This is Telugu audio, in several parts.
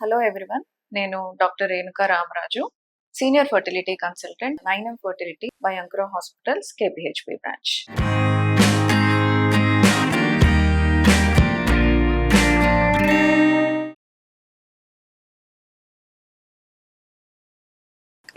Hello everyone. నేను doctor Renuka Ramaraju, senior fertility consultant, 9M fertility by Ankura hospitals, KPHP branch.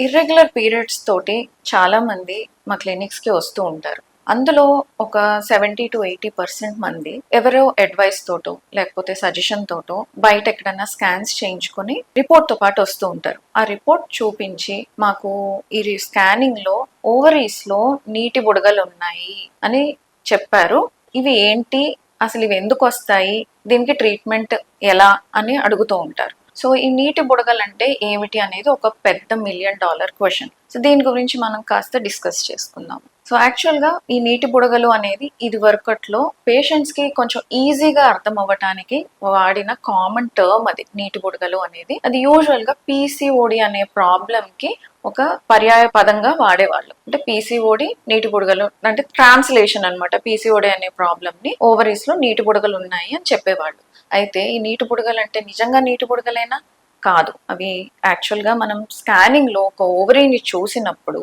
Irregular periods తోటి చాలా మంది మా క్లినిక్స్కి వస్తూ ఉంటారు. అందులో ఒక 70-80% మంది ఎవరో అడ్వైస్ తోటో లేకపోతే సజెషన్ తోటో బయట ఎక్కడన్నా స్కాన్స్ చేయించుకొని రిపోర్ట్తో పాటు వస్తూ ఉంటారు. ఆ రిపోర్ట్ చూపించి మాకు ఈ స్కానింగ్లో ఓవరీస్లో నీటి బుడగలు ఉన్నాయి అని చెప్పారు. ఇవి ఏంటి, అసలు ఇవి ఎందుకు వస్తాయి, దీనికి ట్రీట్మెంట్ ఎలా అని అడుగుతూ ఉంటారు. సో ఈ నీటి బుడగలు అంటే ఏమిటి అనేది ఒక పెద్ద $1 మిలియన్ క్వశ్చన్. సో దీని గురించి మనం కాస్త డిస్కస్ చేసుకుందాం. సో యాక్చువల్గా ఈ నీటి బుడగలు అనేది ఇది వరకట్లో పేషెంట్స్కి కొంచెం ఈజీగా అర్థం అవ్వటానికి వాడిన కామన్ టర్మ్ అది. నీటి బుడగలు అనేది అది యూజువల్గా PCOD అనే ప్రాబ్లంకి ఒక పర్యాయ పదంగా వాడేవాళ్ళు. అంటే PCOD నీటి బుడగలు అంటే ట్రాన్స్లేషన్ అనమాట. PCOD అనే ప్రాబ్లమ్ని ఓవరీస్ లో నీటి బుడగలు ఉన్నాయి అని చెప్పేవాళ్ళు. అయితే ఈ నీటి బుడగలు అంటే నిజంగా నీటి బుడగలైనా కాదు. అవి యాక్చువల్గా మనం స్కానింగ్లో ఒక ఓవరీని చూసినప్పుడు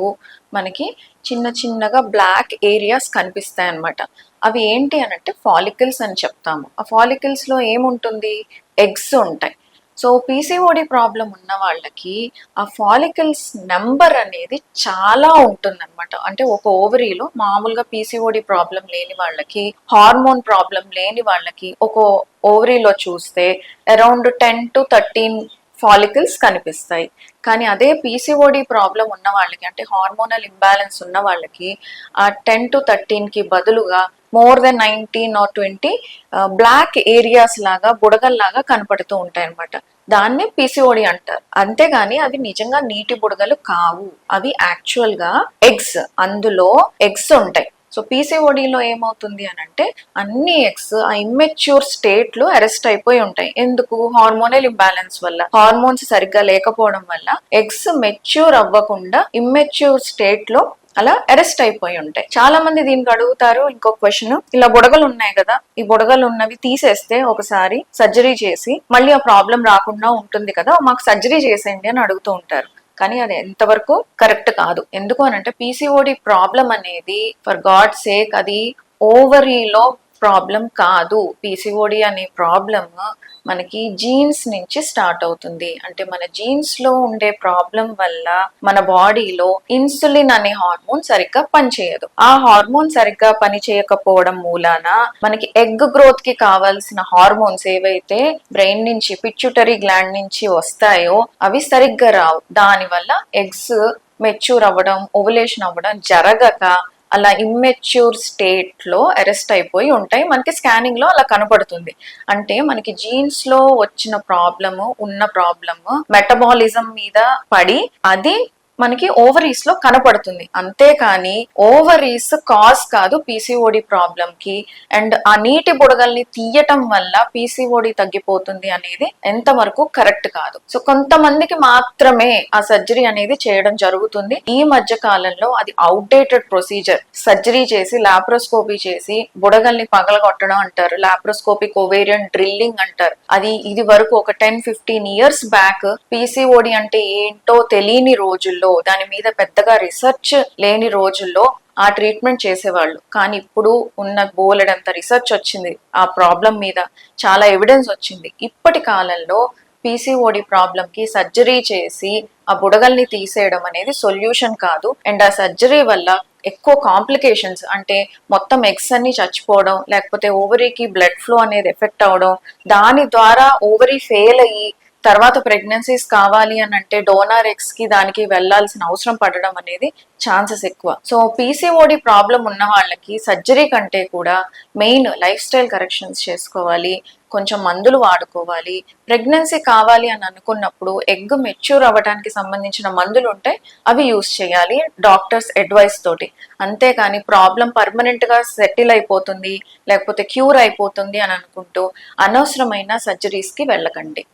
మనకి చిన్న చిన్నగా బ్లాక్ ఏరియాస్ కనిపిస్తాయి అన్నమాట. అవి ఏంటి అని అంటే ఫాలికల్స్ అని చెప్తాము. ఆ ఫాలికల్స్లో ఏముంటుంది, ఎగ్స్ ఉంటాయి. సో PCOD ప్రాబ్లం ఉన్న వాళ్ళకి ఆ ఫాలికల్స్ నెంబర్ అనేది చాలా ఉంటుంది అనమాట. అంటే ఒక ఓవరీలో మామూలుగా PCOD ప్రాబ్లం లేని వాళ్ళకి, హార్మోన్ ప్రాబ్లం లేని వాళ్ళకి ఒక ఓవరీలో చూస్తే అరౌండ్ 10 to 13 ఫాలికల్స్ కనిపిస్తాయి. కానీ అదే PCOD ప్రాబ్లం ఉన్న వాళ్ళకి, అంటే హార్మోనల్ ఇంబ్యాలెన్స్ ఉన్న వాళ్ళకి ఆ 10 to 13కి బదులుగా more than 19 or 20 black areas లాగా, బుడగల్లాగా కనపడుతూ ఉంటాయి అనమాట. దాన్ని PCOD అంటారు. అంతేగాని అవి నిజంగా నీటి బుడగలు కావు. అవి యాక్చువల్గా ఎగ్స్, అందులో ఎగ్స్ ఉంటాయి. సో PCODలో ఏమవుతుంది అని అంటే అన్ని ఎగ్స్ ఆ ఇమ్మెచ్యూర్ స్టేట్ లో అరెస్ట్ అయిపోయి ఉంటాయి. ఎందుకు? హార్మోనల్ ఇంబ్యాలెన్స్ వల్ల, హార్మోన్స్ సరిగ్గా లేకపోవడం వల్ల ఎగ్స్ మెచ్యూర్ అవ్వకుండా ఇమ్మెచ్యూర్ స్టేట్ లో అలా అరెస్ట్ అయిపోయి ఉంటాయి. చాలా మంది దీనికి అడుగుతారు ఇంకో క్వశ్చన్, ఇలా బుడగలు ఉన్నాయి కదా, ఈ బుడగలు ఉన్నవి తీసేస్తే ఒకసారి సర్జరీ చేసి మళ్ళీ ఆ ప్రాబ్లం రాకుండా ఉంటుంది కదా, మాకు సర్జరీ చేసేయండి అని అడుగుతూ ఉంటారు. కానీ అది ఎంతవరకు కరెక్ట్ కాదు. ఎందుకు అనంటే PCOD ప్రాబ్లం అనేది ఫర్ గాడ్ సేక్ అది ఓవరీలో ప్రాబ్లం కాదు. PCOD అనే ప్రాబ్లం మనకి జీన్స్ నుంచి స్టార్ట్ అవుతుంది. అంటే మన జీన్స్ లో ఉండే ప్రాబ్లం వల్ల మన బాడీలో ఇన్సులిన్ అనే హార్మోన్ సరిగ్గా పనిచేయదు. ఆ హార్మోన్ సరిగ్గా పనిచేయకపోవడం మూలాన మనకి ఎగ్ గ్రోత్ కి కావాల్సిన హార్మోన్స్ ఏవైతే బ్రెయిన్ నుంచి, పిట్యూటరీ గ్లాండ్ నుంచి వస్తాయో అవి సరిగ్గా రావు. దానివల్ల ఎగ్స్ మెచ్యూర్ అవ్వడం, ఓవులేషన్ అవ్వడం జరగక అలా ఇమ్మెచ్యూర్ స్టేట్ లో అరెస్ట్ అయిపోయి ఉంటాయి. మనకి స్కానింగ్ లో అలా కనపడుతుంది. అంటే మనకి జీన్స్ లో వచ్చిన ప్రాబ్లము, ఉన్న ప్రాబ్లము మెటబాలిజం మీద పడి అది మనకి ఓవరీస్ లో కనపడుతుంది. అంతేకాని ఓవరీస్ కాజ్ కాదు PCOD ప్రాబ్లం కి. అండ్ ఆ నీటి బుడగల్ని తీయటం వల్ల PCOD తగ్గిపోతుంది అనేది ఎంతవరకు కరెక్ట్ కాదు. సో కొంతమందికి మాత్రమే ఆ సర్జరీ అనేది చేయడం జరుగుతుంది. ఈ మధ్య కాలంలో అది అవుట్డేటెడ్ ప్రొసీజర్. సర్జరీ చేసి లాప్రోస్కోపీ చేసి బుడగల్ని పగలగొట్టడం అంటారు, లాప్రోస్కోపిక్ ఓవేరియన్ డ్రిల్లింగ్ అంటారు. అది ఇది వరకు ఒక 10-15 years బ్యాక్ PCOD అంటే ఏంటో తెలియని రోజుల్లో, దాని మీద పెద్దగా రీసెర్చ్ లేని రోజుల్లో ఆ ట్రీట్మెంట్ చేసేవాళ్ళు. కానీ ఇప్పుడు ఉన్న బోలెడంత రీసెర్చ్ వచ్చింది ఆ ప్రాబ్లం మీద, చాలా ఎవిడెన్స్ వచ్చింది. ఇప్పటి కాలంలో PCOD ప్రాబ్లం కి సర్జరీ చేసి ఆ బుడగల్ని తీసేయడం అనేది సొల్యూషన్ కాదు. అండ్ ఆ సర్జరీ వల్ల ఎక్కువ కాంప్లికేషన్స్, అంటే మొత్తం ఎగ్స్ అన్ని చచ్చిపోవడం, లేకపోతే ఓవరీకి బ్లడ్ ఫ్లో అనేది ఎఫెక్ట్ అవడం, దాని ద్వారా ఓవరీ ఫెయిల్ అయ్యి తర్వాత ప్రెగ్నెన్సీస్ కావాలి అని అంటే డోనార్ ఎగ్స్ కి దానికి వెళ్లాల్సిన అవసరం పడడం అనేది ఛాన్సెస్ ఎక్కువ. సో PCOD ప్రాబ్లం ఉన్న వాళ్ళకి సర్జరీ కంటే కూడా మెయిన్ లైఫ్ స్టైల్ కరెక్షన్స్ చేసుకోవాలి, కొంచెం మందులు వాడుకోవాలి. ప్రెగ్నెన్సీ కావాలి అని అనుకున్నప్పుడు ఎగ్ మెచ్యూర్ అవ్వడానికి సంబంధించిన మందులు ఉంటాయి, అవి యూస్ చేయాలి డాక్టర్స్ అడ్వైస్ తోటి. అంతేకాని ప్రాబ్లం పర్మనెంట్ గా సెటిల్ అయిపోతుంది లేకపోతే క్యూర్ అయిపోతుంది అని అనుకుంటూ అనవసరమైన సర్జరీస్ కి వెళ్ళకండి.